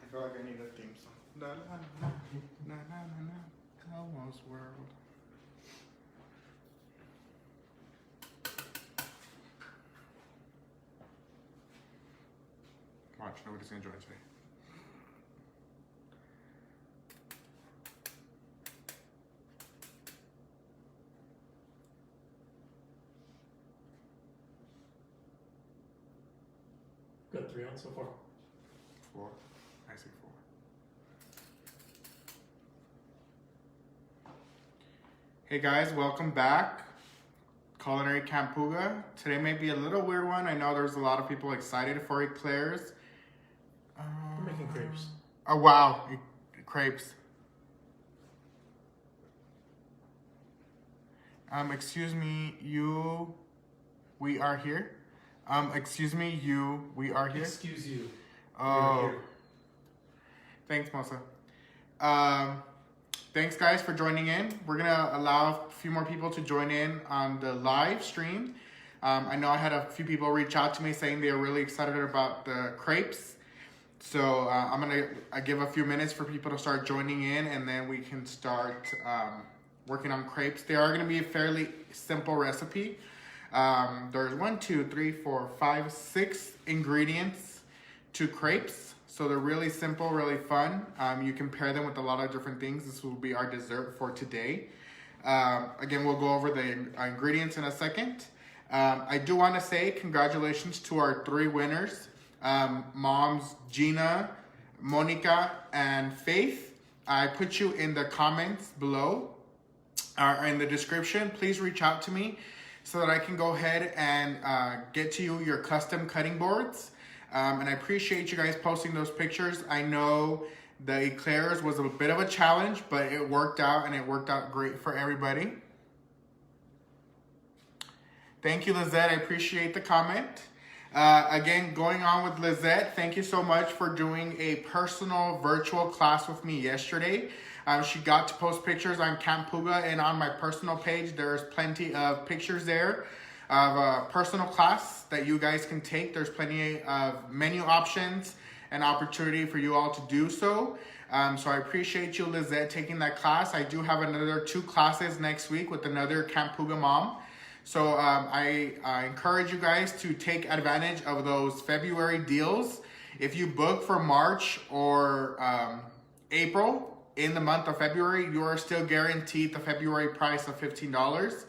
I feel like I need a theme song. La, la, la, na, na, na, na. Almost world. Watch, nobody's gonna join today. Got 3 on so far. 4. I see 4. Hey guys, welcome back. Culinary Campuga. Today may be a little weird one. I know there's a lot of people excited for eclairs. We're making crepes. Oh wow, crepes. Excuse me, we are here. Excuse me, we are here. Excuse you. Oh, We're here. Thanks, Mosa. Thanks, guys, for joining in. We're gonna allow a few more people to join in on the live stream. I know I had a few people reach out to me saying they are really excited about the crepes. So I'm gonna give a few minutes for people to start joining in, and then we can start working on crepes. They are gonna be a fairly simple recipe. There's 1, 2, 3, 4, 5, 6 ingredients to crepes. So they're really simple, really fun. You can pair them with a lot of different things. This will be our dessert for today. Again, we'll go over the ingredients in a second. I do want to say congratulations to our 3 winners. Moms Gina, Monica, and Faith. I put you in the comments below or in the description. Please reach out to me so that I can go ahead and get to you your custom cutting boards. And I appreciate you guys posting those pictures. I know the eclairs was a bit of a challenge, but it worked out, and it worked out great for everybody. Thank you, Lizette. I appreciate the comment. Again, going on with Lizette, thank you so much for doing a personal virtual class with me yesterday. She got to post pictures on Campuga and on my personal page. There's plenty of pictures there of a personal class that you guys can take. There's plenty of menu options and opportunity for you all to do so. So I appreciate you, Lizette, taking that class. I do have another 2 classes next week with another Campuga mom. So I encourage you guys to take advantage of those February deals. If you book for March or April in the month of February, you are still guaranteed the February price of $15.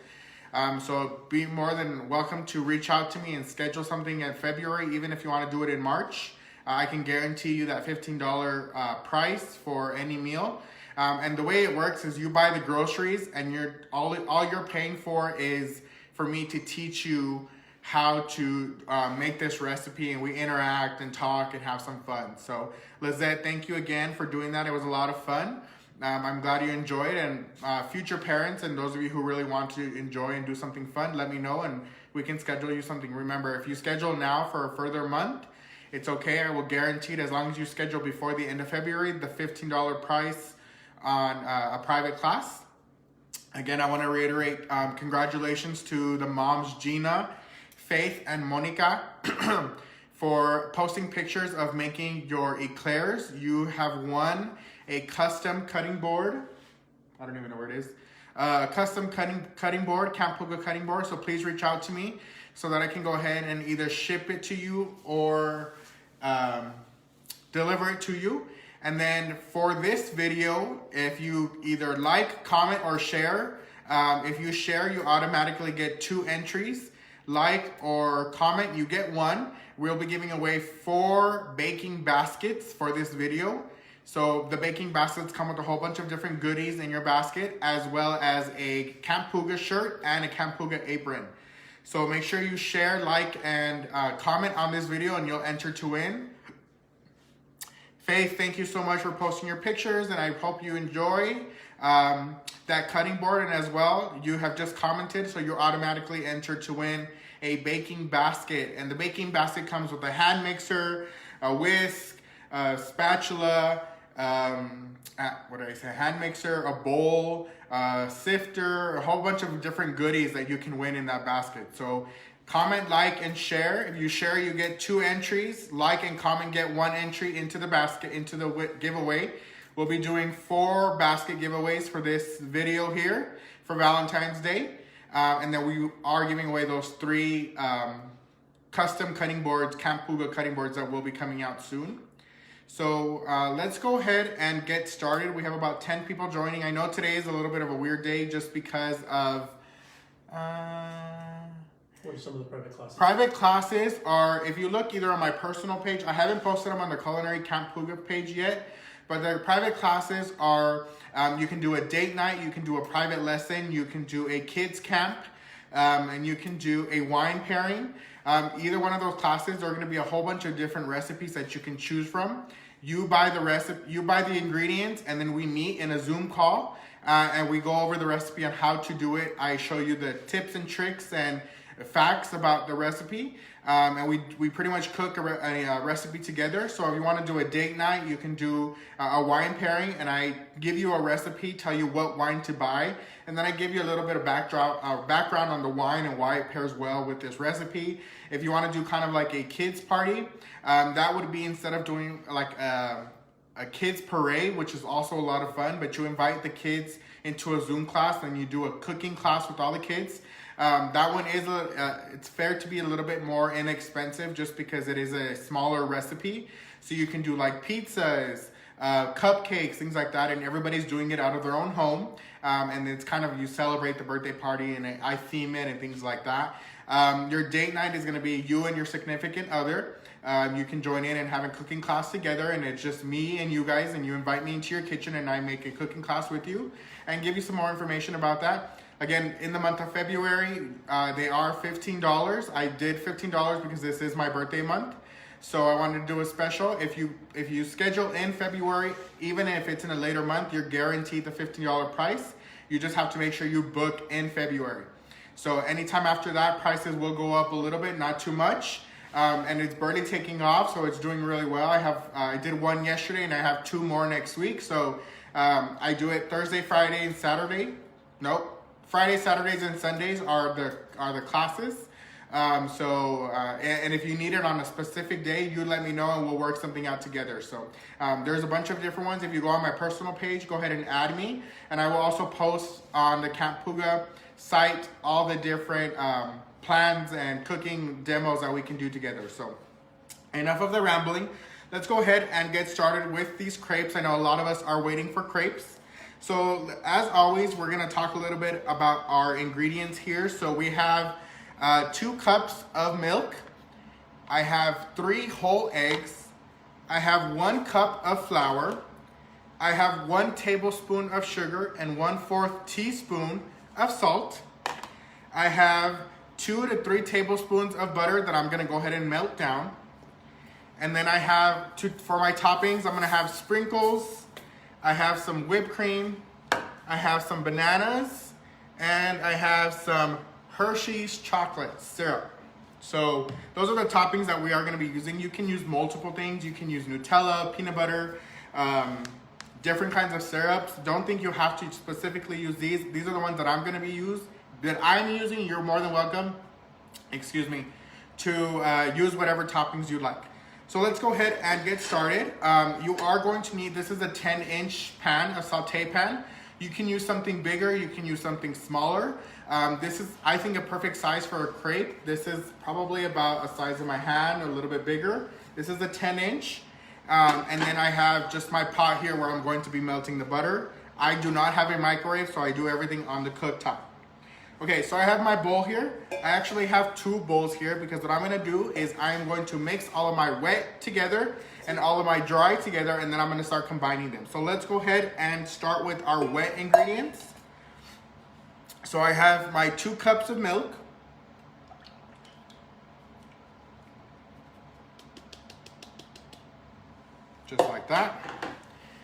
So be more than welcome to reach out to me and schedule something in February, even if you want to do it in March. I can guarantee you that $15 price for any meal. And the way it works is you buy the groceries, and all you're paying for is for me to teach you how to make this recipe, and we interact and talk and have some fun. So Lizette, thank you again for doing that. It was a lot of fun. I'm glad you enjoyed, and future parents and those of you who really want to enjoy and do something fun, let me know and we can schedule you something. Remember, if you schedule now for a further month, it's okay. I will guarantee it, as long as you schedule before the end of February, the $15 price on a private class. Again, I want to reiterate, congratulations to the moms Gina, Faith, and Monica for posting pictures of making your eclairs. You have won a custom cutting board. I don't even know where it is. Custom cutting board, Campuga cutting board. So please reach out to me so that I can go ahead and either ship it to you or deliver it to you. And then for this video, if you either like, comment, or share, if you share, you automatically get 2 entries. Like or comment, you get 1. We'll be giving away 4 baking baskets for this video. So the baking baskets come with a whole bunch of different goodies in your basket, as well as a Campuga shirt and a Campuga apron. So make sure you share, like, and comment on this video, and you'll enter to win. Faith, thank you so much for posting your pictures, and I hope you enjoy that cutting board. And as well, you have just commented, so you're automatically entered to win a baking basket. And the baking basket comes with a hand mixer, a whisk, a spatula, hand mixer, a bowl, a sifter, a whole bunch of different goodies that you can win in that basket. So Comment, like, and share. If you share, you get 2 entries. Like and comment, get 1 entry into the basket, into the giveaway. We'll be doing 4 basket giveaways for this video here for Valentine's Day. And then we are giving away those 3 custom cutting boards, Camp Puga cutting boards that will be coming out soon. So let's go ahead and get started. We have about 10 people joining. I know today is a little bit of a weird day just because of... What are some of the private classes? Private classes are, if you look either on my personal page, I haven't posted them on the Culinary Camp Puga page yet, but the private classes are, you can do a date night, you can do a private lesson, you can do a kids camp, and you can do a wine pairing. Either one of those classes, there are going to be a whole bunch of different recipes that you can choose from. You buy the recipe, you buy the ingredients, and then we meet in a Zoom call, and we go over the recipe on how to do it. I show you the tips and tricks and facts about the recipe, and we pretty much cook a recipe together. So if you want to do a date night, you can do a wine pairing, and I give you a recipe, tell you what wine to buy, and then I give you a little bit of background on the wine and why it pairs well with this recipe. If you want to do kind of like a kids party, that would be, instead of doing like a kids parade, which is also a lot of fun, but you invite the kids into a Zoom class and you do a cooking class with all the kids. That one is, it's fair to be a little bit more inexpensive just because it is a smaller recipe. So you can do like pizzas, cupcakes, things like that, and everybody's doing it out of their own home. And it's kind of, you celebrate the birthday party and I theme it and things like that. Your date night is going to be you and your significant other. You can join in and have a cooking class together, and it's just me and you guys, and you invite me into your kitchen and I make a cooking class with you and give you some more information about that. Again, in the month of February, they are $15. I did $15 because this is my birthday month. So I wanted to do a special. If you schedule in February, even if it's in a later month, you're guaranteed the $15 price. You just have to make sure you book in February. So anytime after that, prices will go up a little bit, not too much. And it's barely taking off, so it's doing really well. I did 1 yesterday, and I have 2 more next week. So I do it Thursday, Friday, and Saturday. Nope. Friday, Saturdays, and Sundays are the classes. And if you need it on a specific day, you let me know and we'll work something out together. So there's a bunch of different ones. If you go on my personal page, go ahead and add me. And I will also post on the Camp Puga site all the different plans and cooking demos that we can do together. So enough of the rambling. Let's go ahead and get started with these crepes. I know a lot of us are waiting for crepes. So as always, we're going to talk a little bit about our ingredients here. So we have 2 cups of milk. I have 3 whole eggs. I have 1 cup of flour. I have 1 tablespoon of sugar and 1/4 teaspoon of salt. I have 2 to 3 tablespoons of butter that I'm going to go ahead and melt down. And then I have, for my toppings, I'm going to have sprinkles. I have some whipped cream, I have some bananas, and I have some Hershey's chocolate syrup. So those are the toppings that we are going to be using. You can use multiple things. You can use Nutella, peanut butter, different kinds of syrups. Don't think you have to specifically use these. These are the ones that I'm going to be using. You're more than welcome, to use whatever toppings you like. So let's go ahead and get started. You are going to need, this is a 10-inch pan, a saute pan. You can use something bigger, you can use something smaller. This is, I think, a perfect size for a crepe. This is probably about the size of my hand, a little bit bigger. This is a 10-inch. And then I have just my pot here where I'm going to be melting the butter. I do not have a microwave, so I do everything on the cooktop. Okay, so I have my bowl here. I actually have 2 bowls here because what I'm gonna do is I'm going to mix all of my wet together and all of my dry together, and then I'm gonna start combining them. So let's go ahead and start with our wet ingredients. So I have my 2 cups of milk. Just like that.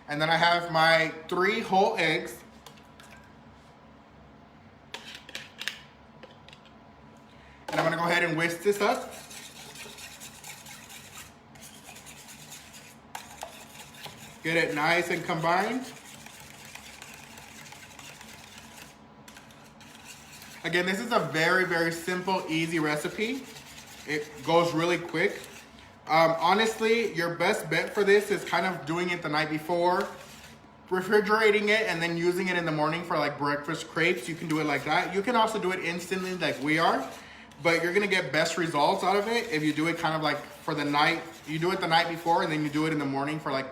And then I have my 3 whole eggs. And I'm gonna go ahead and whisk this up. Get it nice and combined. Again, this is a very, very simple, easy recipe. It goes really quick. Honestly, your best bet for this is kind of doing it the night before, refrigerating it, and then using it in the morning for like breakfast crepes. You can do it like that. You can also do it instantly like we are, but you're gonna get best results out of it if you do it kind of like for the night. You do it the night before and then you do it in the morning for like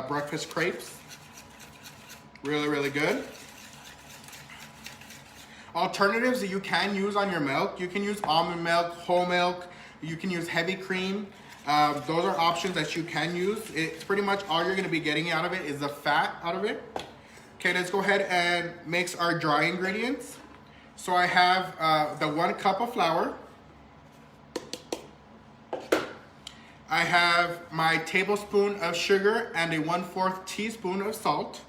breakfast crepes. Really, really good. Alternatives that you can use on your milk, you can use almond milk, whole milk, you can use heavy cream. Those are options that you can use. It's pretty much all you're gonna be getting out of it is the fat out of it. Okay, let's go ahead and mix our dry ingredients. So I have the 1 cup of flour. I have my tablespoon of sugar and a 1/4 teaspoon of salt.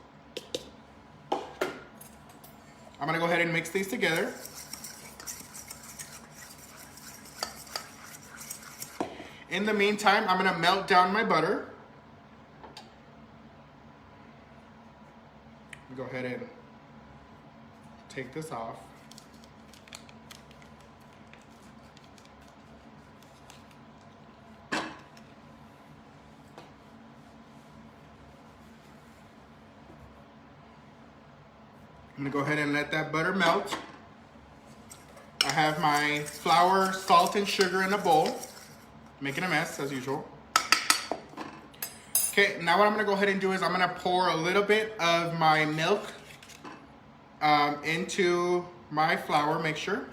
I'm gonna go ahead and mix these together. In the meantime, I'm gonna melt down my butter. Go ahead and take this off. I'm gonna go ahead and let that butter melt. I have my flour, salt, and sugar in a bowl. Making a mess as usual. Okay, now what I'm gonna go ahead and do is I'm gonna pour a little bit of my milk into my flour mixture.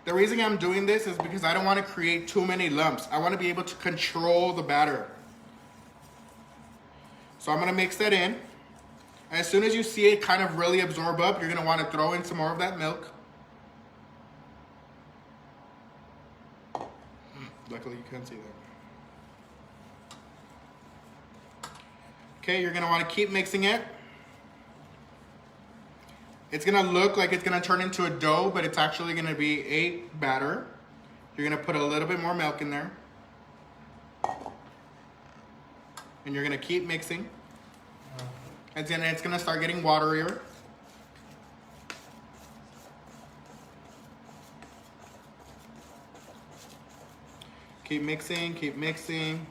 The reason I'm doing this is because I don't wanna create too many lumps. I wanna be able to control the batter. So I'm gonna mix that in. As soon as you see it kind of really absorb up, you're gonna wanna throw in some more of that milk. Luckily you can't see that. Okay, you're gonna wanna keep mixing it. It's gonna look like it's gonna turn into a dough, but it's actually gonna be a batter. You're gonna put a little bit more milk in there. And you're gonna keep mixing. And then it's gonna start getting waterier. Keep mixing, keep mixing.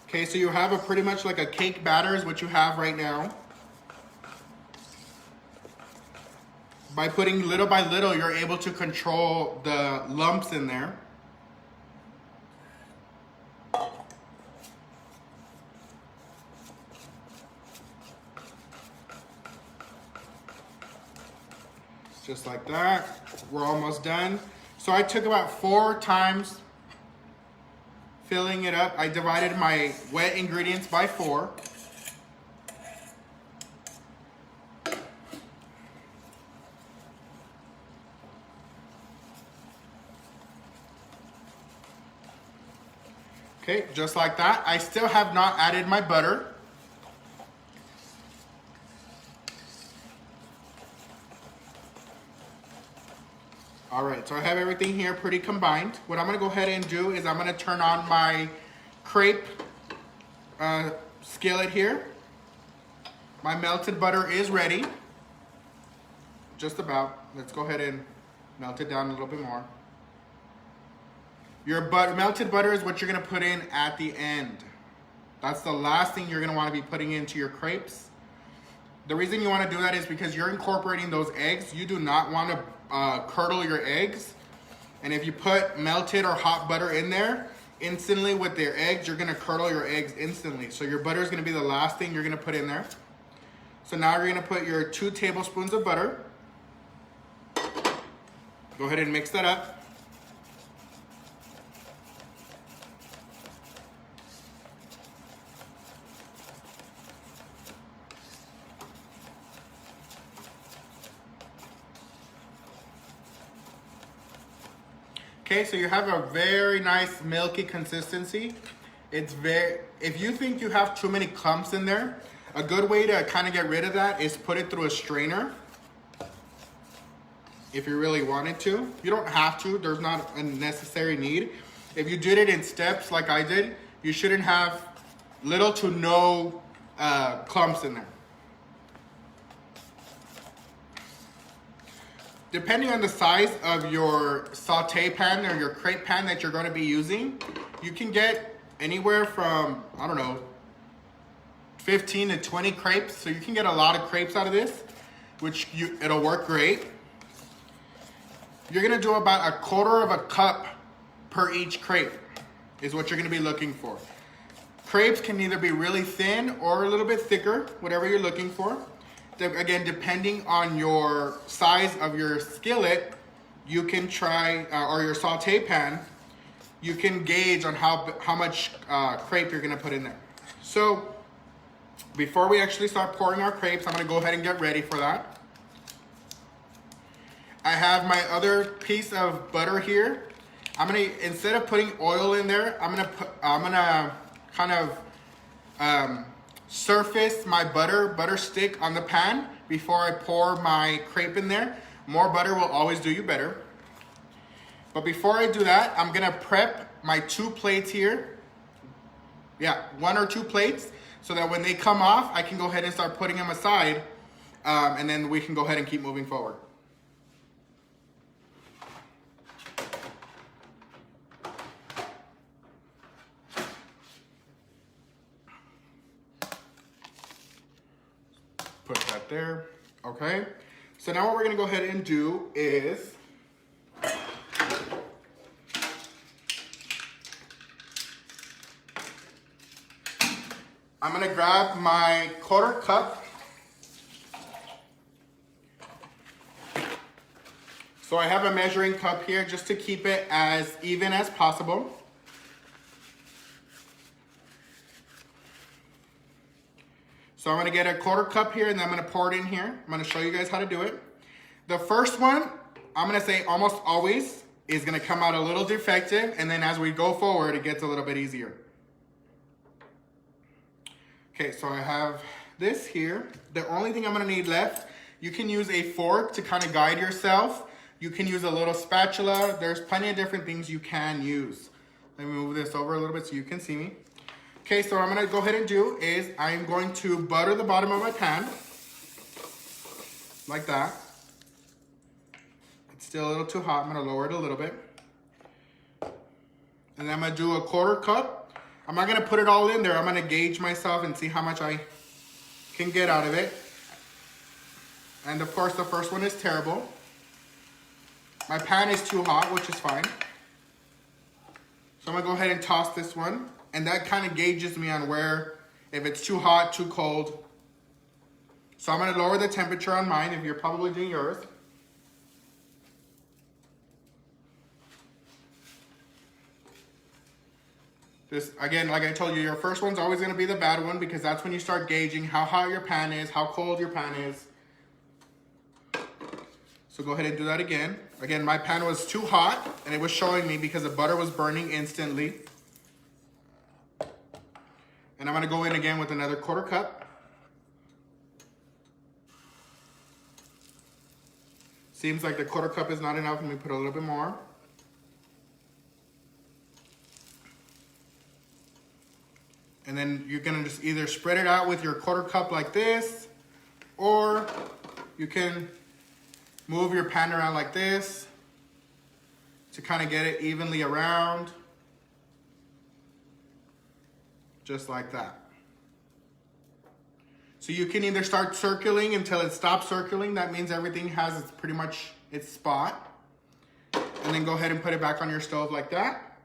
Okay, so you have a pretty much like a cake batter is what you have right now. By putting little by little, you're able to control the lumps in there. Just like that. We're almost done. So I took about 4 times filling it up. I divided my wet ingredients by 4. Okay, just like that. I still have not added my butter. All right, so I have everything here pretty combined. What I'm gonna go ahead and do is I'm gonna turn on my crepe skillet here. My melted butter is ready. Just about. Let's go ahead and melt it down a little bit more. Your melted butter is what you're gonna put in at the end. That's the last thing you're gonna wanna be putting into your crepes. The reason you wanna do that is because you're incorporating those eggs. You do not wanna curdle your eggs. And if you put melted or hot butter in there, instantly with their eggs, you're gonna curdle your eggs instantly. So your butter is gonna be the last thing you're gonna put in there. So now you're gonna put your 2 tablespoons of butter. Go ahead and mix that up. Okay, so you have a very nice milky consistency. If you think you have too many clumps in there, a good way to kind of get rid of that is put it through a strainer. If you really wanted to. You don't have to, there's not a necessary need. If you did it in steps like I did, you shouldn't have little to no clumps in there. Depending on the size of your saute pan or your crepe pan that you're going to be using, you can get anywhere from, I don't know, 15 to 20 crepes. So you can get a lot of crepes out of this, it'll work great. You're gonna do about a quarter of a cup per each crepe is what you're gonna be looking for. Crepes can either be really thin or a little bit thicker, whatever you're looking for. Again, depending on your size of your skillet, you can try, or your saute pan, you can gauge on how much crepe you're gonna put in there. So before we actually start pouring our crepes, I'm gonna go ahead and get ready for that. I have my other piece of butter here. I'm gonna, instead of putting oil in there, I'm gonna kind of surface my butter stick on the pan before I pour my crepe in there. More butter will always do you better. But before I do that, I'm gonna prep my 2 plates here. Yeah, 1 or 2 plates, so that when they come off, I can go ahead and start putting them aside, and then we can go ahead and keep moving forward. Put that there. Okay. So now what we're gonna go ahead and do is I'm gonna grab my quarter cup. So I have a measuring cup here just to keep it as even as possible. So I'm gonna get a quarter cup here and then I'm gonna pour it in here. I'm gonna show you guys how to do it. The first one, I'm gonna say almost always, is gonna come out a little defective, and then as we go forward, it gets a little bit easier. Okay, so I have this here. The only thing I'm gonna need left, you can use a fork to kind of guide yourself. You can use a little spatula. There's plenty of different things you can use. Let me move this over a little bit so you can see me. Okay, so what I'm gonna go ahead and do is I'm going to butter the bottom of my pan, like that. It's still a little too hot, I'm gonna lower it a little bit. And then I'm gonna do a quarter cup. I'm not gonna put it all in there, I'm gonna gauge myself and see how much I can get out of it. And of course the first one is terrible. My pan is too hot, which is fine. So I'm gonna go ahead and toss this one. And that kind of gauges me on where, if it's too hot, too cold. So I'm gonna lower the temperature on mine if you're probably doing yours. This, again, like I told you, your first one's always gonna be the bad one because that's when you start gauging how hot your pan is, how cold your pan is. So go ahead and do that again. Again, my pan was too hot and it was showing me because the butter was burning instantly. And I'm gonna go in again with another quarter cup. Seems like the quarter cup is not enough. Let me put a little bit more. And then you're gonna just either spread it out with your quarter cup like this, or you can move your pan around like this to kind of get it evenly around. Just like that. So you can either start circling until it stops circling. That means everything has its pretty much its spot. And then go ahead and put it back on your stove like that.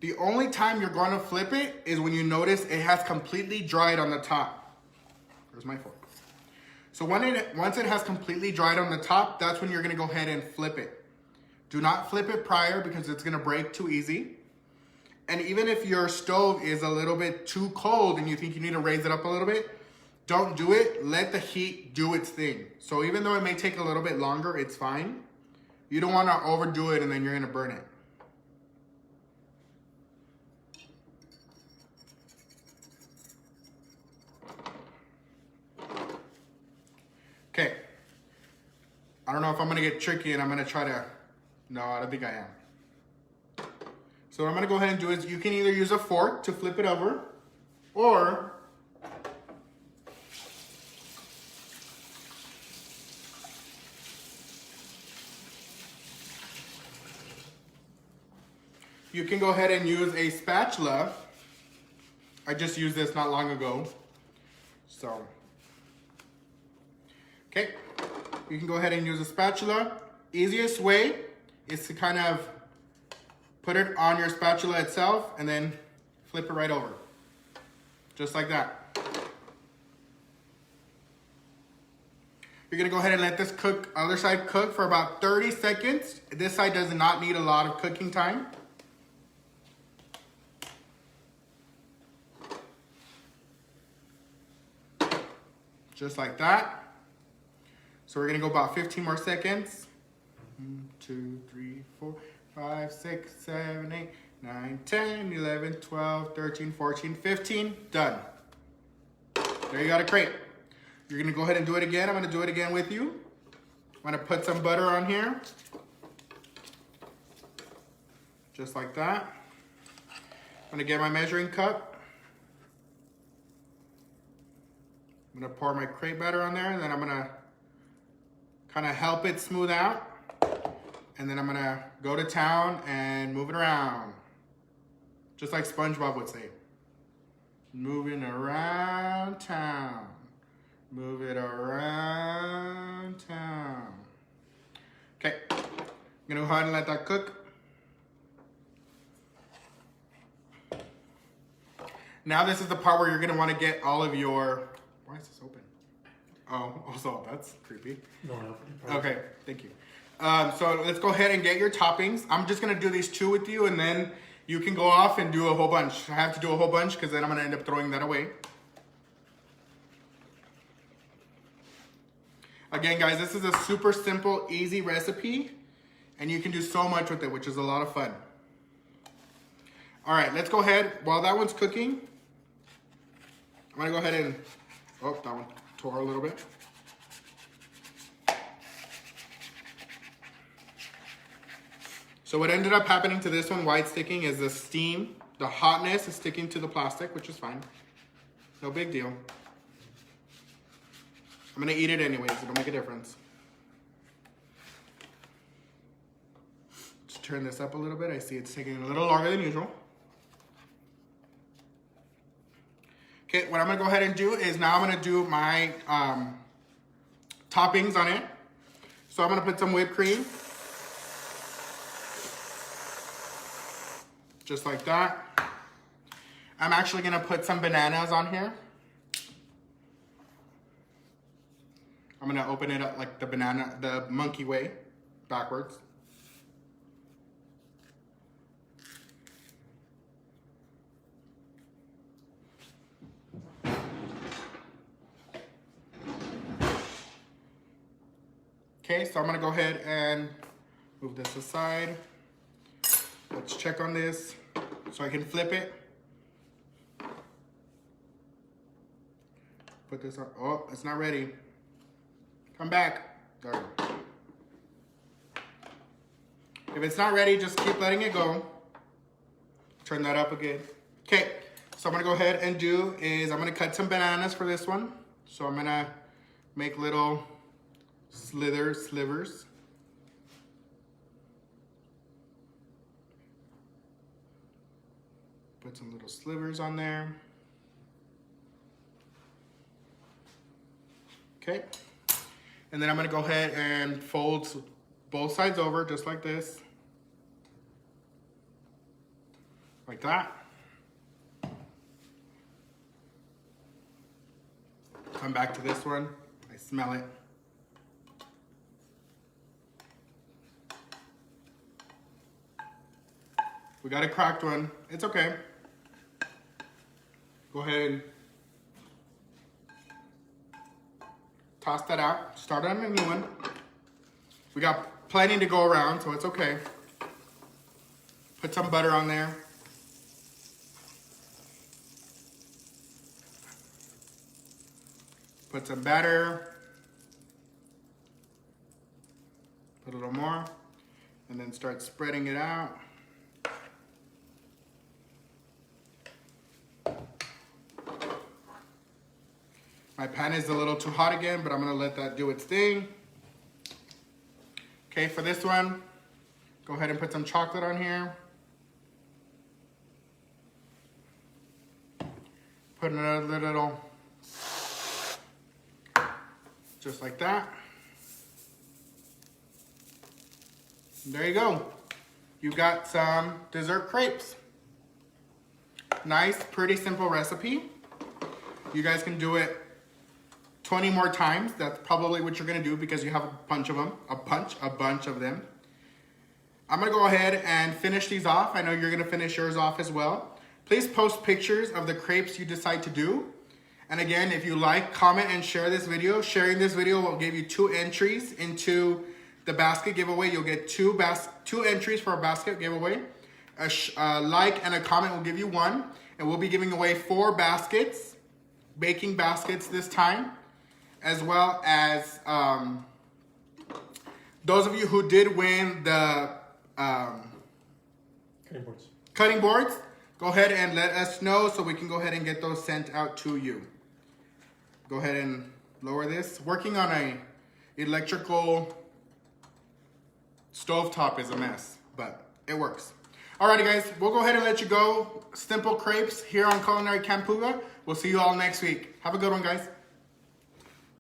The only time you're going to flip it is when you notice it has completely dried on the top. Where's my fork? So once it has completely dried on the top, that's when you're going to go ahead and flip it. Do not flip it prior because it's going to break too easy. And even if your stove is a little bit too cold and you think you need to raise it up a little bit, don't do it. Let the heat do its thing. So even though it may take a little bit longer, it's fine. You don't want to overdo it and then you're going to burn it. Okay. I don't know if I'm going to get tricky and I'm going to try to... No, I don't think I am. So what I'm gonna go ahead and do is you can either use a fork to flip it over, Or you can go ahead and use a spatula. I just used this not long ago. So, okay. You can go ahead and use a spatula. Easiest way is to kind of put it on your spatula itself and then flip it right over. Just like that. You're gonna go ahead and let this cook, other side cook for about 30 seconds. This side does not need a lot of cooking time. Just like that. So we're gonna go about 15 more seconds. 1, 2, 3, 4, 5, 6, 7, 8, 9, 10, 11, 12, 13, 14, 15. Done. There you got a crepe. You're gonna go ahead and do it again. I'm gonna do it again with you. I'm gonna put some butter on here. Just like that. I'm gonna get my measuring cup. I'm gonna pour my crepe batter on there, and then I'm gonna kind of help it smooth out. And then I'm gonna go to town and move it around. Just like SpongeBob would say. Moving around town. Move it around town. Okay, I'm gonna go ahead and let that cook. Now this is the part where you're gonna wanna get all of your, why is this open? Oh, also that's creepy. No, I opened it. Okay, thank you. So let's go ahead and get your toppings. I'm just gonna do these two with you, and then you can go off and do a whole bunch. I have to do a whole bunch because then I'm gonna end up throwing that away. Again, guys, this is a super simple, easy recipe, and you can do so much with it, which is a lot of fun. All right, let's go ahead. While that one's cooking, I'm gonna go ahead and, oh, that one tore a little bit. So what ended up happening to this one, why it's sticking, is the steam, the hotness is sticking to the plastic, which is fine. No big deal. I'm gonna eat it anyways, it'll make a difference. Just turn this up a little bit. I see it's taking a little longer than usual. Okay, what I'm gonna go ahead and do is now I'm gonna do my toppings on it. So I'm gonna put some whipped cream. Just like that. I'm actually gonna put some bananas on here. I'm gonna open it up like the monkey way, backwards. Okay, so I'm gonna go ahead and move this aside. Let's check on this so I can flip it. Put this on. Oh, it's not ready. Come back. There. If it's not ready, just keep letting it go. Turn that up again. Okay, so I'm gonna go ahead and I'm gonna cut some bananas for this one. So I'm gonna make little slivers. Put some little slivers on there. Okay. And then I'm gonna go ahead and fold both sides over just like this. Like that. Come back to this one. I smell it. We got a cracked one. It's okay. Go ahead and toss that out. Start on a new one. We got plenty to go around, so it's okay. Put some butter on there. Put some batter. Put a little more. And then start spreading it out. My pan is a little too hot again, but I'm gonna let that do its thing. Okay, for this one, go ahead and put some chocolate on here. Put another little, just like that. There you go. You got some dessert crepes. Nice, pretty simple recipe. You guys can do it 20 more times. That's probably what you're gonna do because you have a bunch of them, a bunch of them. I'm gonna go ahead and finish these off. I know you're gonna finish yours off as well. Please post pictures of the crepes you decide to do. And again, if you like, comment, and share this video. Sharing this video will give you 2 entries into the basket giveaway. You'll get 2 entries for a basket giveaway. A like and a comment will give you 1. And we'll be giving away 4 baskets, baking baskets this time, as well as those of you who did win the cutting boards. Go ahead and let us know so we can go ahead and get those sent out to you. Go ahead and lower this. Working on a electrical stovetop is a mess, but it works. Alrighty guys, we'll go ahead and let you go. Simple crepes here on Culinary Campuga. We'll see you all next week. Have a good one, guys.